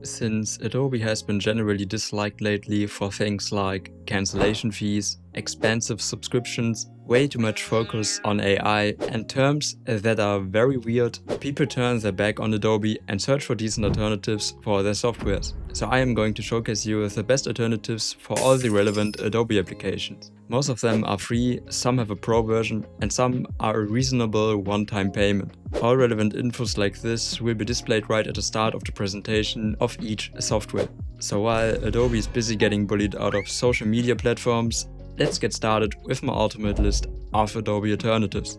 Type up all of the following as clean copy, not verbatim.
Since Adobe has been generally disliked lately for things like cancellation fees, expensive subscriptions, way too much focus on AI, and terms that are very weird, people turn their back on Adobe and search for decent alternatives for their softwares. So I am going to showcase you the best alternatives for all the relevant Adobe applications. Most of them are free, some have a pro version, and some are a reasonable one-time payment. All relevant infos like this will be displayed right at the start of the presentation of each software. So while Adobe is busy getting bullied out of social media platforms, let's get started with my ultimate list of Adobe alternatives.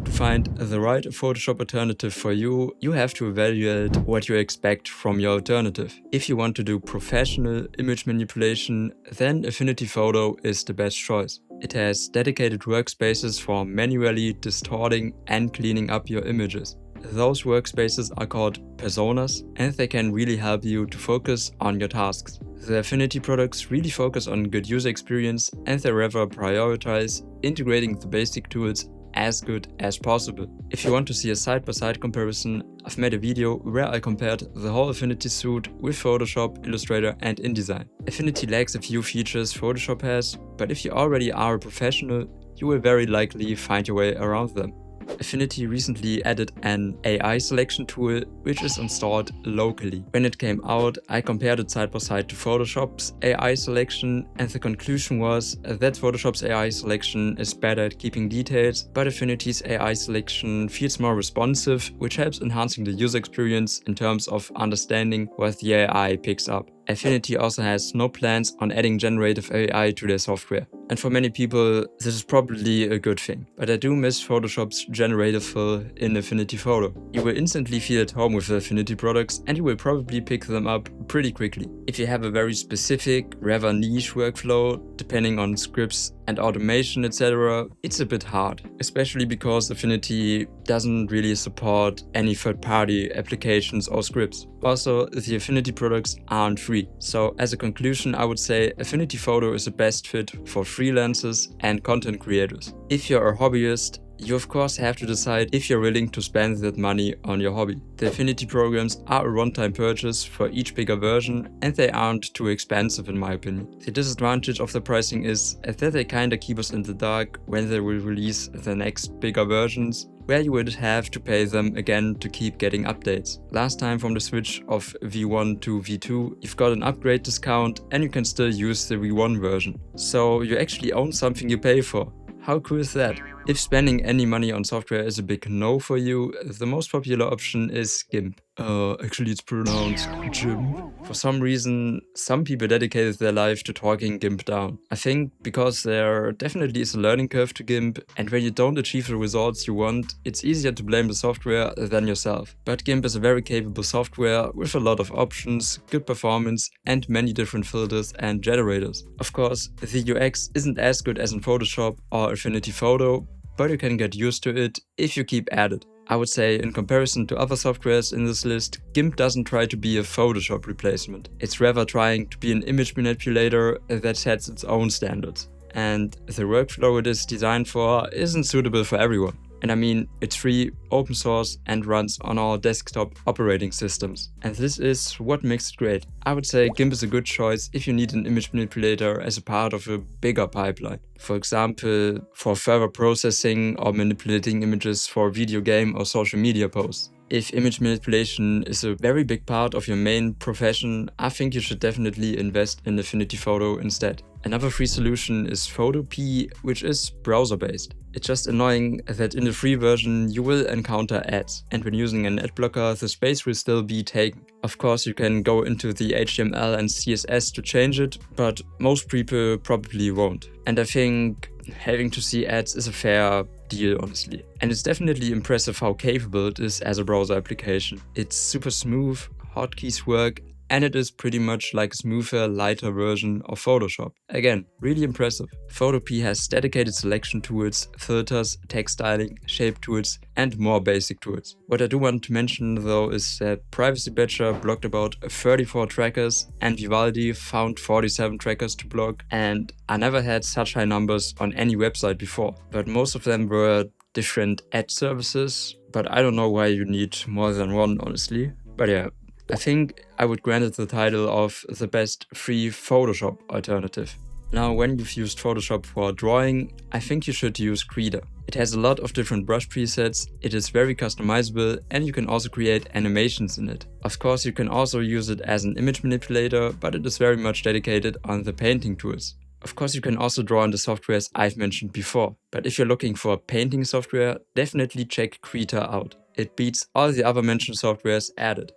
To find the right Photoshop alternative for you, you have to evaluate what you expect from your alternative. If you want to do professional image manipulation, then Affinity Photo is the best choice. It has dedicated workspaces for manually distorting and cleaning up your images. Those workspaces are called personas, and they can really help you to focus on your tasks. The Affinity products really focus on good user experience, and they rather prioritize integrating the basic tools as good as possible. If you want to see a side-by-side comparison, I've made a video where I compared the whole Affinity suite with Photoshop, Illustrator and InDesign. Affinity lacks a few features Photoshop has, but if you already are a professional, you will very likely find your way around them. Affinity recently added an AI selection tool, which is installed locally. When it came out, I compared it side by side to Photoshop's AI selection, and the conclusion was that Photoshop's AI selection is better at keeping details, but Affinity's AI selection feels more responsive, which helps enhancing the user experience in terms of understanding what the AI picks up. Affinity also has no plans on adding generative AI to their software. And for many people, this is probably a good thing. But I do miss Photoshop's generative fill in Affinity Photo. You will instantly feel at home with the Affinity products, and you will probably pick them up pretty quickly. If you have a very specific, rather niche workflow, depending on scripts and automation, etc., it's a bit hard, especially because Affinity doesn't really support any third-party applications or scripts. Also, the Affinity products aren't free. So as a conclusion, I would say Affinity Photo is the best fit for freelancers and content creators. If you're a hobbyist, you of course have to decide if you're willing to spend that money on your hobby. The Affinity programs are a one-time purchase for each bigger version, and they aren't too expensive in my opinion. The disadvantage of the pricing is that they kinda keep us in the dark when they will release the next bigger versions, where you would have to pay them again to keep getting updates. Last time from the switch of V1 to V2, you've got an upgrade discount and you can still use the V1 version. So you actually own something you pay for. How cool is that? If spending any money on software is a big no for you, the most popular option is GIMP. Actually it's pronounced GIMP. For some reason, some people dedicated their life to talking GIMP down. I think because there definitely is a learning curve to GIMP, and when you don't achieve the results you want, it's easier to blame the software than yourself. But GIMP is a very capable software with a lot of options, good performance, and many different filters and generators. Of course, the UX isn't as good as in Photoshop or Affinity Photo, but you can get used to it if you keep at it. I would say in comparison to other softwares in this list, GIMP doesn't try to be a Photoshop replacement. It's rather trying to be an image manipulator that sets its own standards. And the workflow it is designed for isn't suitable for everyone. And I mean, it's free, open source, and runs on all desktop operating systems. And this is what makes it great. I would say GIMP is a good choice if you need an image manipulator as a part of a bigger pipeline. For example, for further processing or manipulating images for video game or social media posts. If image manipulation is a very big part of your main profession, I think you should definitely invest in Affinity Photo instead. Another free solution is PhotoPea, which is browser-based. It's just annoying that in the free version you will encounter ads, and when using an ad blocker the space will still be taken. Of course you can go into the HTML and CSS to change it, but most people probably won't. And I think having to see ads is a fair deal, honestly. And it's definitely impressive how capable it is as a browser application. It's super smooth, hotkeys work, and it is pretty much like a smoother, lighter version of Photoshop. Again, really impressive. PhotoPea has dedicated selection tools, filters, text styling, shape tools, and more basic tools. What I do want to mention though is that Privacy Badger blocked about 34 trackers and Vivaldi found 47 trackers to block, and I never had such high numbers on any website before. But most of them were different ad services, but I don't know why you need more than one, honestly. But yeah, I think I would grant it the title of the best free Photoshop alternative. Now, when you've used Photoshop for drawing, I think you should use Krita. It has a lot of different brush presets, it is very customizable, and you can also create animations in it. Of course, you can also use it as an image manipulator, but it is very much dedicated on the painting tools. Of course, you can also draw on the softwares I've mentioned before, but if you're looking for painting software, definitely check Krita out. It beats all the other mentioned softwares added.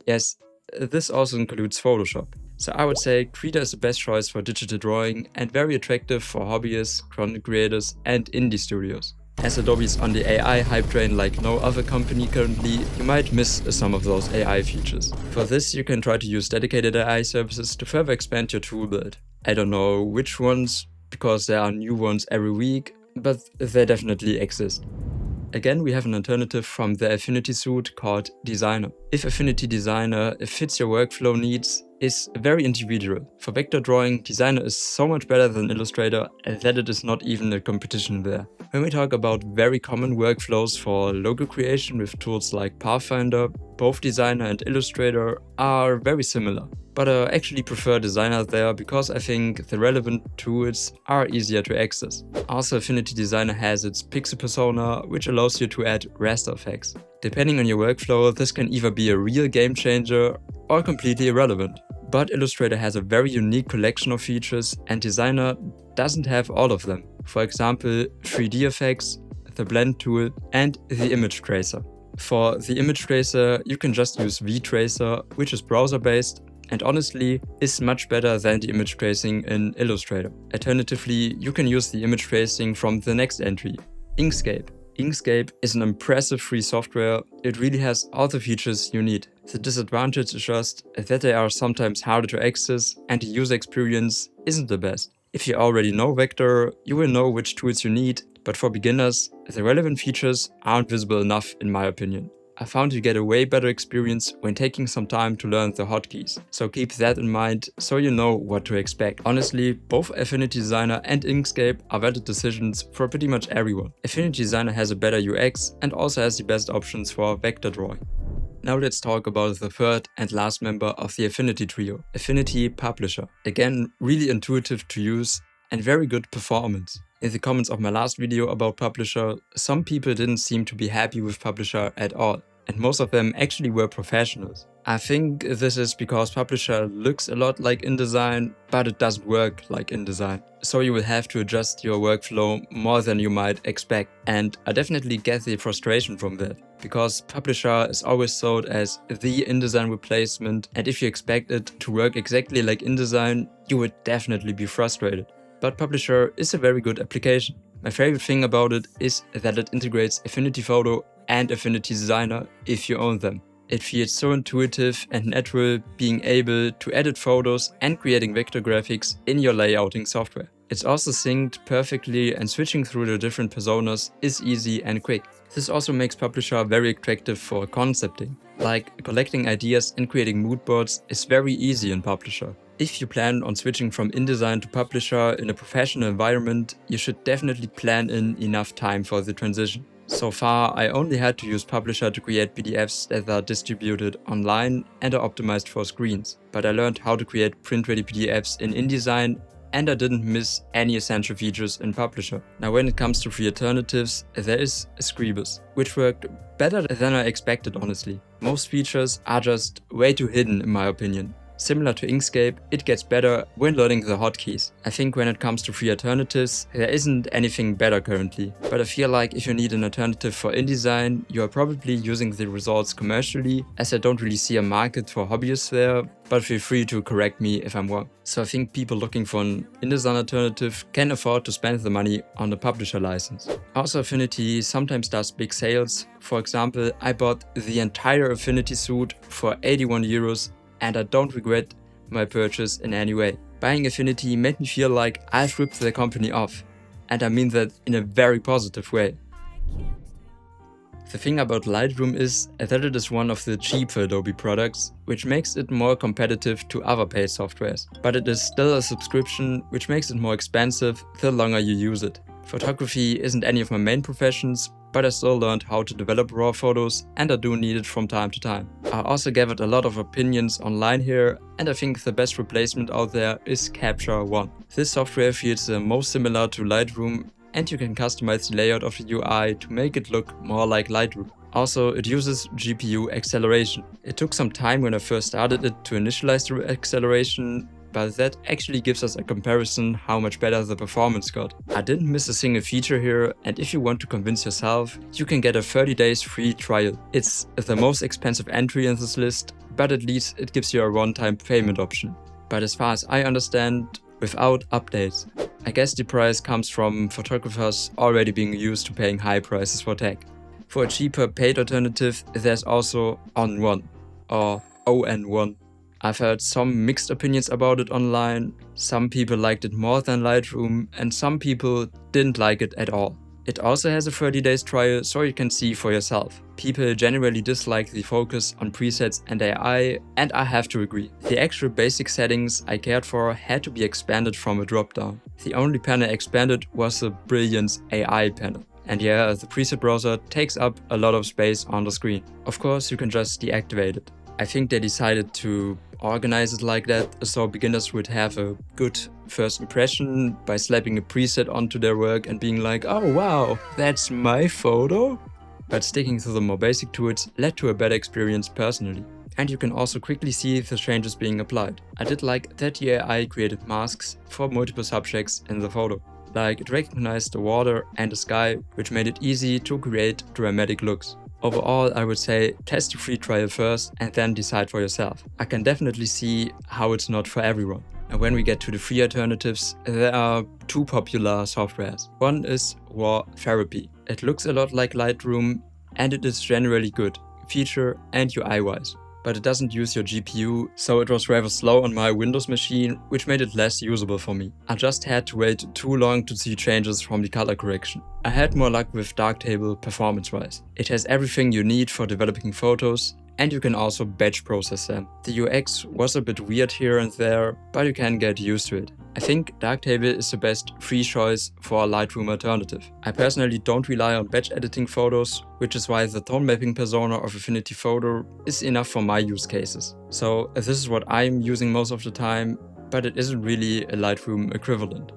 Yes, this also includes Photoshop. So I would say Krita is the best choice for digital drawing and very attractive for hobbyists, content creators and indie studios. As Adobe is on the AI hype train like no other company currently, you might miss some of those AI features. For this, you can try to use dedicated AI services to further expand your tool build. I don't know which ones, because there are new ones every week, but they definitely exist. Again, we have an alternative from the Affinity suite called Designer. If Affinity Designer fits your workflow needs, is very individual. For vector drawing, Designer is so much better than Illustrator that it is not even a competition there. When we talk about very common workflows for logo creation with tools like Pathfinder, both Designer and Illustrator are very similar. But I actually prefer Designer there because I think the relevant tools are easier to access. Also, Affinity Designer has its pixel persona, which allows you to add raster effects. Depending on your workflow, this can either be a real game changer or completely irrelevant. But Illustrator has a very unique collection of features and Designer doesn't have all of them. For example, 3D effects, the blend tool and the image tracer. For the image tracer, you can just use vTracer, which is browser-based and honestly is much better than the image tracing in Illustrator. Alternatively, you can use the image tracing from the next entry, Inkscape. Inkscape is an impressive free software. It really has all the features you need. The disadvantage is just that they are sometimes harder to access and the user experience isn't the best. If you already know Vector, you will know which tools you need, but for beginners, the relevant features aren't visible enough in my opinion. I found you get a way better experience when taking some time to learn the hotkeys, so keep that in mind so you know what to expect. Honestly, both Affinity Designer and Inkscape are valid decisions for pretty much everyone. Affinity Designer has a better UX and also has the best options for vector drawing. Now let's talk about the third and last member of the Affinity trio, Affinity Publisher. Again, really intuitive to use and very good performance. In the comments of my last video about Publisher, some people didn't seem to be happy with Publisher at all, and most of them actually were professionals. I think this is because Publisher looks a lot like InDesign, but it doesn't work like InDesign. So you will have to adjust your workflow more than you might expect, and I definitely get the frustration from that. Because Publisher is always sold as the InDesign replacement, and if you expect it to work exactly like InDesign, you would definitely be frustrated. But Publisher is a very good application. My favorite thing about it is that it integrates Affinity Photo and Affinity Designer if you own them. It feels so intuitive and natural being able to edit photos and creating vector graphics in your layouting software. It's also synced perfectly and switching through the different personas is easy and quick. This also makes Publisher very attractive for concepting. Like collecting ideas and creating mood boards is very easy in Publisher. If you plan on switching from InDesign to Publisher in a professional environment, you should definitely plan in enough time for the transition. So far, I only had to use Publisher to create PDFs that are distributed online and are optimized for screens. But I learned how to create print-ready PDFs in InDesign and I didn't miss any essential features in Publisher. Now when it comes to free alternatives, there is Scribus, which worked better than I expected honestly. Most features are just way too hidden in my opinion. Similar to Inkscape, it gets better when learning the hotkeys. I think when it comes to free alternatives, there isn't anything better currently. But I feel like if you need an alternative for InDesign, you are probably using the results commercially, as I don't really see a market for hobbyists there, but feel free to correct me if I'm wrong. So I think people looking for an InDesign alternative can afford to spend the money on the Publisher license. Also, Affinity sometimes does big sales. For example, I bought the entire Affinity suite for 81 euros and I don't regret my purchase in any way. Buying Affinity made me feel like I've ripped the company off, and I mean that in a very positive way. The thing about Lightroom is that it is one of the cheaper Adobe products, which makes it more competitive to other paid softwares. But it is still a subscription, which makes it more expensive the longer you use it. Photography isn't any of my main professions, but I still learned how to develop raw photos and I do need it from time to time. I also gathered a lot of opinions online here, and I think the best replacement out there is Capture One. This software feels the most similar to Lightroom, and you can customize the layout of the UI to make it look more like Lightroom. Also, it uses GPU acceleration. It took some time when I first started it to initialize the acceleration, but that actually gives us a comparison how much better the performance got. I didn't miss a single feature here, and if you want to convince yourself, you can get a 30 days free trial. It's the most expensive entry in this list, but at least it gives you a one-time payment option. But as far as I understand, without updates. I guess the price comes from photographers already being used to paying high prices for tech. For a cheaper paid alternative, there's also On1 or ON1. I've heard some mixed opinions about it online. Some people liked it more than Lightroom and some people didn't like it at all. It also has a 30 days trial, so you can see for yourself. People generally dislike the focus on presets and AI, and I have to agree. The actual basic settings I cared for had to be expanded from a dropdown. The only panel expanded was the Brilliance AI panel. And yeah, the preset browser takes up a lot of space on the screen. Of course, you can just deactivate it. I think they decided to organize it like that so beginners would have a good first impression by slapping a preset onto their work and being like, oh wow, that's my photo? But sticking to the more basic tools led to a better experience personally. And you can also quickly see the changes being applied. I did like that the AI created masks for multiple subjects in the photo. Like it recognized the water and the sky, which made it easy to create dramatic looks. Overall, I would say test the free trial first and then decide for yourself. I can definitely see how it's not for everyone. And when we get to the free alternatives, there are two popular softwares. One is PhotoPea. It looks a lot like Lightroom and it is generally good, feature and UI wise. But it doesn't use your GPU, so it was rather slow on my Windows machine, which made it less usable for me. I just had to wait too long to see changes from the color correction. I had more luck with Darktable performance-wise. It has everything you need for developing photos, and you can also batch process them. The UX was a bit weird here and there, but you can get used to it. I think Darktable is the best free choice for a Lightroom alternative. I personally don't rely on batch editing photos, which is why the tone mapping persona of Affinity Photo is enough for my use cases. So this is what I'm using most of the time, but it isn't really a Lightroom equivalent.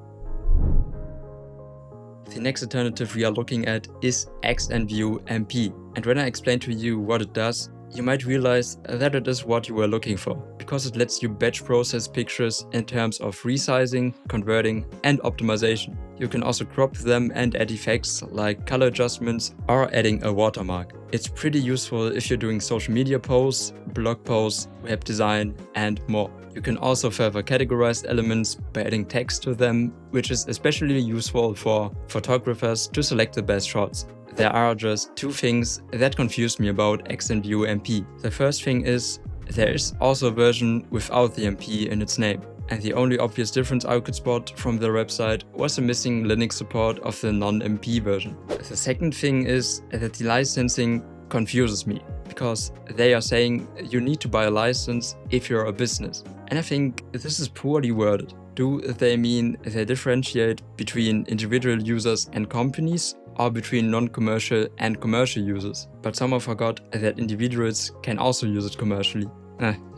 The next alternative we are looking at is XnView MP, and when I explain to you what it does, you might realize that it is what you were looking for, because it lets you batch process pictures in terms of resizing, converting and optimization. You can also crop them and add effects like color adjustments or adding a watermark. It's pretty useful if you're doing social media posts, blog posts, web design and more. You can also further categorize elements by adding text to them, which is especially useful for photographers to select the best shots. There are just two things that confused me about XnView MP. The first thing is, there is also a version without the MP in its name. And the only obvious difference I could spot from their website was the missing Linux support of the non-MP version. The second thing is that the licensing confuses me, because they are saying you need to buy a license if you're a business. And I think this is poorly worded. Do they mean they differentiate between individual users and companies, or between non-commercial and commercial users? But somehow forgot that individuals can also use it commercially.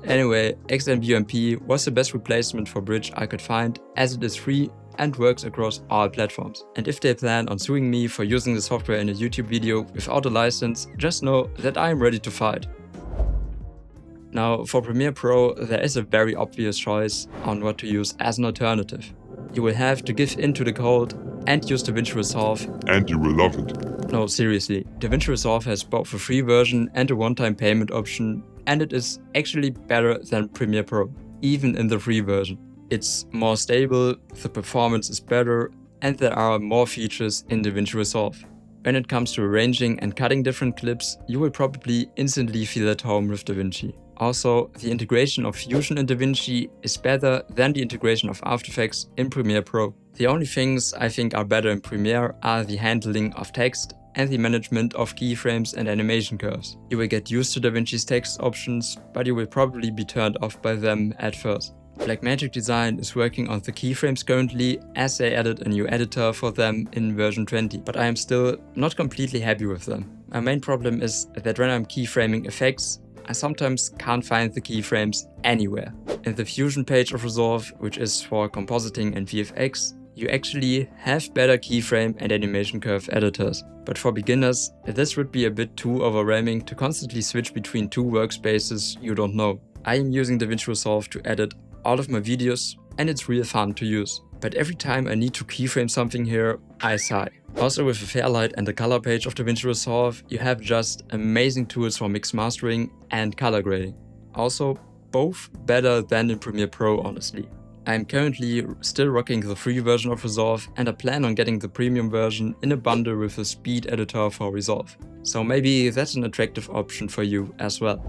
Anyway, XnView MP was the best replacement for Bridge I could find, as it is free and works across all platforms. And if they plan on suing me for using the software in a YouTube video without a license, just know that I am ready to fight. Now, for Premiere Pro, there is a very obvious choice on what to use as an alternative. You will have to give in to the code and use DaVinci Resolve, and you will love it. No, seriously, DaVinci Resolve has both a free version and a one-time payment option, and it is actually better than Premiere Pro, even in the free version. It's more stable, the performance is better, and there are more features in DaVinci Resolve. When it comes to arranging and cutting different clips, you will probably instantly feel at home with DaVinci. Also, the integration of Fusion in DaVinci is better than the integration of After Effects in Premiere Pro. The only things I think are better in Premiere are the handling of text and the management of keyframes and animation curves. You will get used to DaVinci's text options, but you will probably be turned off by them at first. Blackmagic Design is working on the keyframes currently, as they added a new editor for them in version 20, but I am still not completely happy with them. My main problem is that when I'm keyframing effects, I sometimes can't find the keyframes anywhere. In the Fusion page of Resolve, which is for compositing and VFX, you actually have better keyframe and animation curve editors. But for beginners, this would be a bit too overwhelming to constantly switch between two workspaces you don't know. I am using DaVinci Resolve to edit all of my videos, and it's real fun to use. But every time I need to keyframe something here, I sigh. Also, with the Fairlight and the color page of DaVinci Resolve, you have just amazing tools for mix mastering and color grading. Also, both better than in Premiere Pro, honestly. I am currently still rocking the free version of Resolve, and I plan on getting the premium version in a bundle with a speed editor for Resolve. So maybe that's an attractive option for you as well.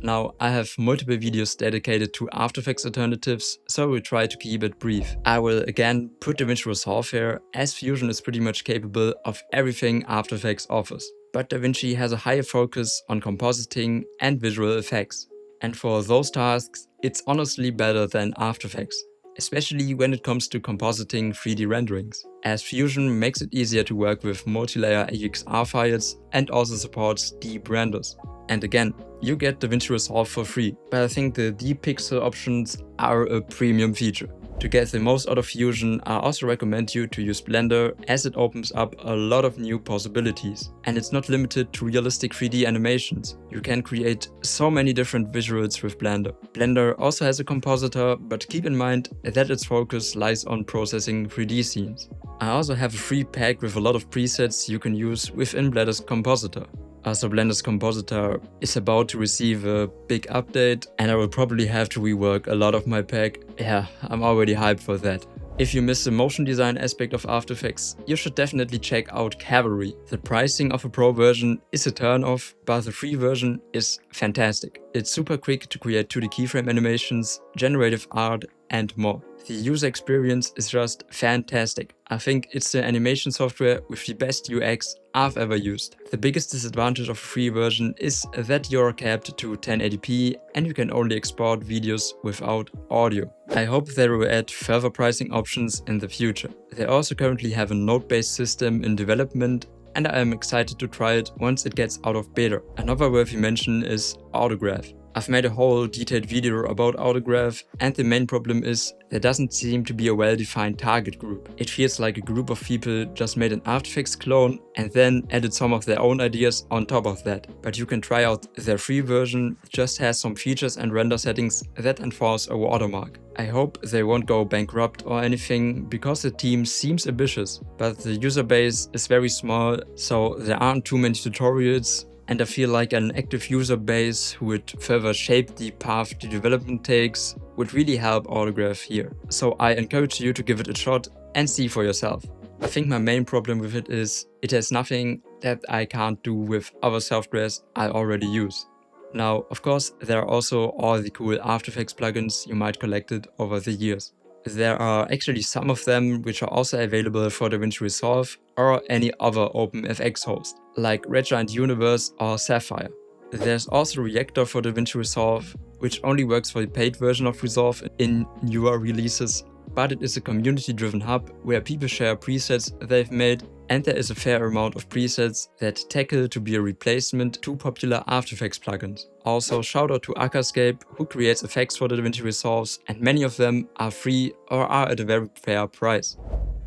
Now, I have multiple videos dedicated to After Effects alternatives, so I will try to keep it brief. I will again put DaVinci Resolve here, as Fusion is pretty much capable of everything After Effects offers. But DaVinci has a higher focus on compositing and visual effects. And for those tasks, it's honestly better than After Effects, especially when it comes to compositing 3D renderings, as Fusion makes it easier to work with multi-layer AXR files and also supports deep renders. And again, you get DaVinci Resolve for free, but I think the deep pixel options are a premium feature. To get the most out of Fusion, I also recommend you to use Blender, as it opens up a lot of new possibilities. And it's not limited to realistic 3D animations. You can create so many different visuals with Blender. Blender also has a compositor, but keep in mind that its focus lies on processing 3D scenes. I also have a free pack with a lot of presets you can use within Blender's compositor. Also, Blender's compositor is about to receive a big update, and I will probably have to rework a lot of my pack. Yeah, I'm already hyped for that. If you miss the motion design aspect of After Effects, you should definitely check out Cavalry. The pricing of a pro version is a turn-off, but the free version is fantastic. It's super quick to create 2D keyframe animations, generative art, and more. The user experience is just fantastic. I think it's the animation software with the best UX I've ever used. The biggest disadvantage of a free version is that you're capped to 1080p and you can only export videos without audio. I hope they will add further pricing options in the future. They also currently have a node-based system in development, and I am excited to try it once it gets out of beta. Another worthy mention is Autograph. I've made a whole detailed video about Autograph, and the main problem is there doesn't seem to be a well-defined target group. It feels like a group of people just made an After Effects clone and then added some of their own ideas on top of that. But you can try out their free version, it just has some features and render settings that enforce a watermark. I hope they won't go bankrupt or anything, because the team seems ambitious, but the user base is very small, so there aren't too many tutorials. And I feel like an active user base who would further shape the path the development takes would really help Autograph here. So I encourage you to give it a shot and see for yourself. I think my main problem with it is it has nothing that I can't do with other softwares I already use. Now, of course, there are also all the cool After Effects plugins you might collected over the years. There are actually some of them which are also available for DaVinci Resolve or any other OpenFX host, like Red Giant Universe or Sapphire. There's also Reactor for DaVinci Resolve, which only works for the paid version of Resolve in newer releases, but it is a community-driven hub where people share presets they've made, and there is a fair amount of presets that tackle to be a replacement to popular After Effects plugins. Also, shout out to Aquascape, who creates effects for the DaVinci Resolves, and many of them are free or are at a very fair price.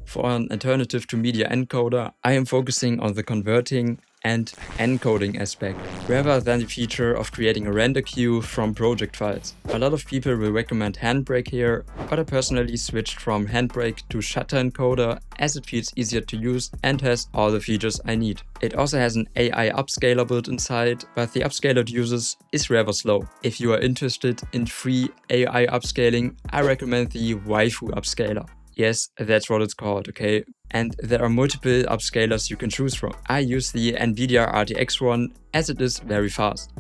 For an alternative to Media Encoder, I am focusing on the converting and encoding aspect, rather than the feature of creating a render queue from project files. A lot of people will recommend Handbrake here, but I personally switched from Handbrake to Shutter Encoder, as it feels easier to use and has all the features I need. It also has an AI upscaler built inside, but the upscaler it uses is rather slow. If you are interested in free AI upscaling, I recommend the Waifu upscaler. Yes, that's what it's called, okay? And there are multiple upscalers you can choose from. I use the NVIDIA RTX one, as it is very fast.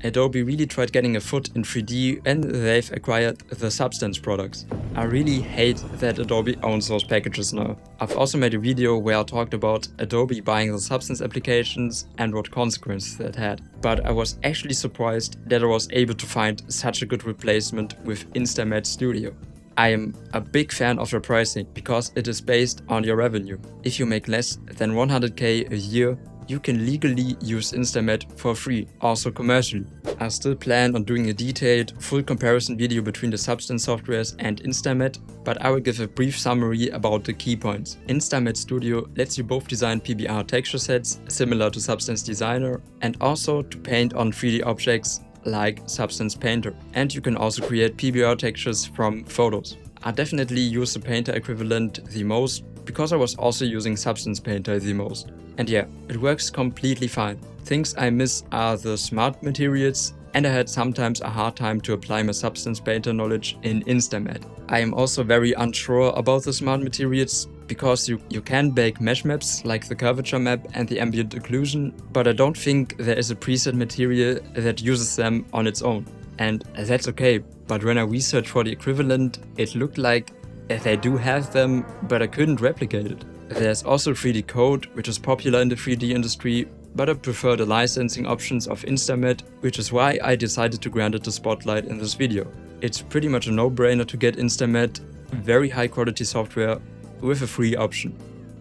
Adobe really tried getting a foot in 3D and they've acquired the Substance products. I really hate that Adobe owns those packages now. I've also made a video where I talked about Adobe buying the Substance applications and what consequences that had. But I was actually surprised that I was able to find such a good replacement with Instamat Studio. I am a big fan of their pricing because it is based on your revenue. If you make less than 100k a year, you can legally use Instamat for free, also commercially. I still plan on doing a detailed, full comparison video between the Substance softwares and Instamat, but I will give a brief summary about the key points. Instamat Studio lets you both design PBR texture sets, similar to Substance Designer, and also to paint on 3D objects like Substance Painter. And you can also create PBR textures from photos. I definitely use the Painter equivalent the most, because I was also using Substance Painter the most. And yeah, it works completely fine. Things I miss are the smart materials, and I had sometimes a hard time to apply my Substance Painter knowledge in Instamat. I am also very unsure about the smart materials, because you can bake mesh maps like the curvature map and the ambient occlusion, but I don't think there is a preset material that uses them on its own. And that's okay, but when I researched for the equivalent, it looked like they do have them, but I couldn't replicate it. There's also 3D Code, which is popular in the 3D industry, but I prefer the licensing options of Instamat, which is why I decided to grant it the spotlight in this video. It's pretty much a no-brainer to get Instamat, very high quality software with a free option.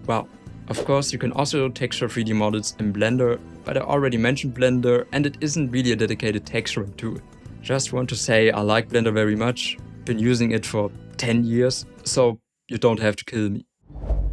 Wow. Of course, you can also texture 3D models in Blender, but I already mentioned Blender and it isn't really a dedicated texturing tool. Just want to say I like Blender very much, been using it for 10 years, so you don't have to kill me.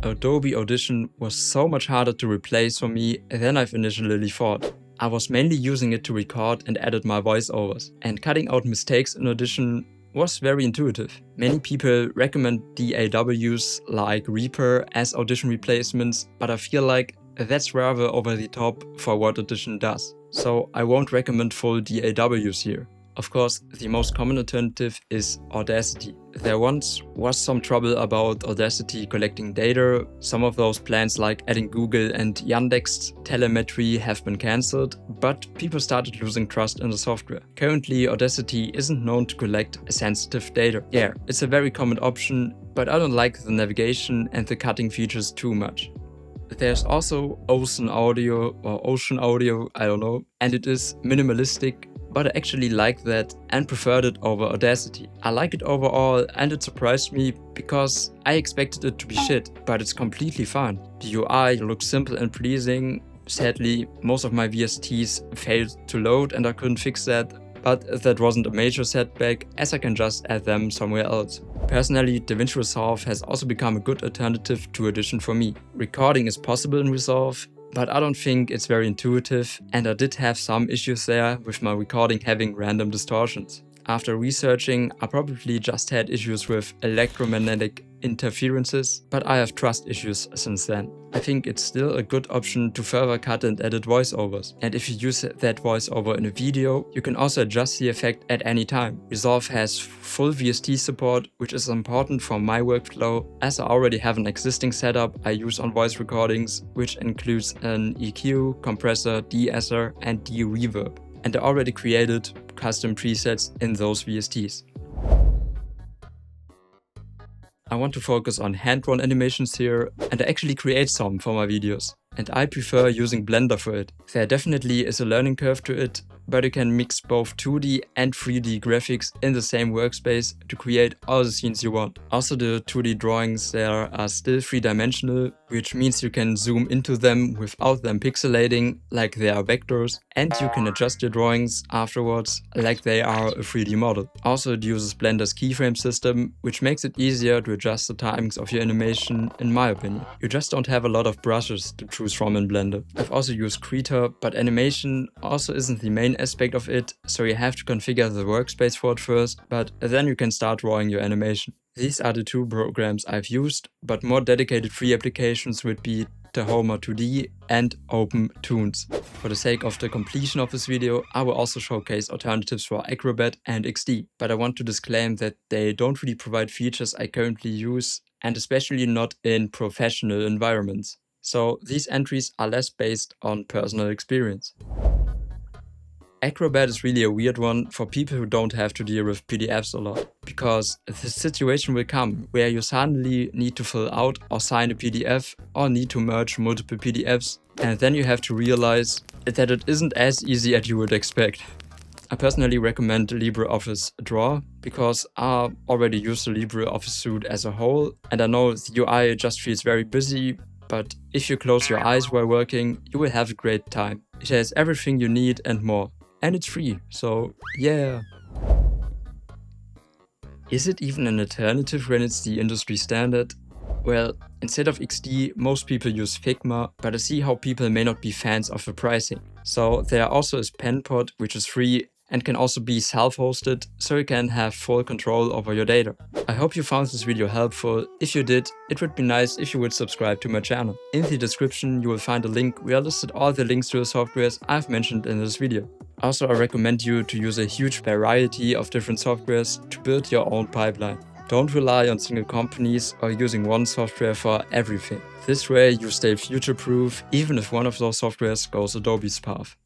Adobe Audition was so much harder to replace for me than I've initially thought. I was mainly using it to record and edit my voiceovers, and cutting out mistakes in Audition was very intuitive. Many people recommend DAWs like Reaper as Audition replacements, but I feel like that's rather over the top for what Audition does. So I won't recommend full DAWs here. Of course, the most common alternative is Audacity. There once was some trouble about Audacity collecting data. Some of those plans like adding Google and Yandex telemetry have been cancelled, but people started losing trust in the software. Currently, Audacity isn't known to collect sensitive data. Yeah, it's a very common option, but I don't like the navigation and the cutting features too much. There's also Ocenaudio or Ocenaudio, I don't know, and it is minimalistic, but I actually like that and preferred it over Audacity. I like it overall and it surprised me because I expected it to be shit, but it's completely fine. The UI looks simple and pleasing. Sadly, most of my VSTs failed to load and I couldn't fix that, but that wasn't a major setback as I can just add them somewhere else. Personally, DaVinci Resolve has also become a good alternative to Audition for me. Recording is possible in Resolve, but I don't think it's very intuitive and I did have some issues there with my recording having random distortions. After researching, I probably just had issues with electromagnetic interferences, but I have trust issues since then. I think it's still a good option to further cut and edit voiceovers. And if you use that voiceover in a video, you can also adjust the effect at any time. Resolve has full VST support, which is important for my workflow, as I already have an existing setup I use on voice recordings, which includes an EQ, compressor, de-esser and de-reverb. And I already created custom presets in those VSTs. I want to focus on hand-drawn animations here, and I actually create some for my videos. And I prefer using Blender for it. There definitely is a learning curve to it, but you can mix both 2D and 3D graphics in the same workspace to create all the scenes you want. Also, the 2D drawings there are still 3-dimensional, which means you can zoom into them without them pixelating like they are vectors, and you can adjust your drawings afterwards like they are a 3D model. Also, it uses Blender's keyframe system, which makes it easier to adjust the timings of your animation, in my opinion. You just don't have a lot of brushes to choose from in Blender. I've also used Krita, but animation also isn't the main aspect of it, so you have to configure the workspace for it first, but then you can start drawing your animation. These are the two programs I've used, but more dedicated free applications would be Tahoma 2D and OpenToons. For the sake of the completion of this video, I will also showcase alternatives for Acrobat and XD, but I want to disclaim that they don't really provide features I currently use, and especially not in professional environments. So these entries are less based on personal experience. Acrobat is really a weird one for people who don't have to deal with PDFs a lot, because the situation will come where you suddenly need to fill out or sign a PDF or need to merge multiple PDFs, and then you have to realize that it isn't as easy as you would expect. I personally recommend LibreOffice Draw because I already use the LibreOffice suite as a whole, and I know the UI just feels very busy, but if you close your eyes while working, you will have a great time. It has everything you need and more. And it's free, so yeah. Is it even an alternative when it's the industry standard? Well, instead of XD, most people use Figma, but I see how people may not be fans of the pricing. So there also is PenPot, which is free and can also be self-hosted, so you can have full control over your data. I hope you found this video helpful. If you did, it would be nice if you would subscribe to my channel. In the description you will find a link where I listed all the links to the softwares I've mentioned in this video. Also, I recommend you to use a huge variety of different softwares to build your own pipeline. Don't rely on single companies or using one software for everything. This way you stay future-proof even if one of those softwares goes Adobe's path.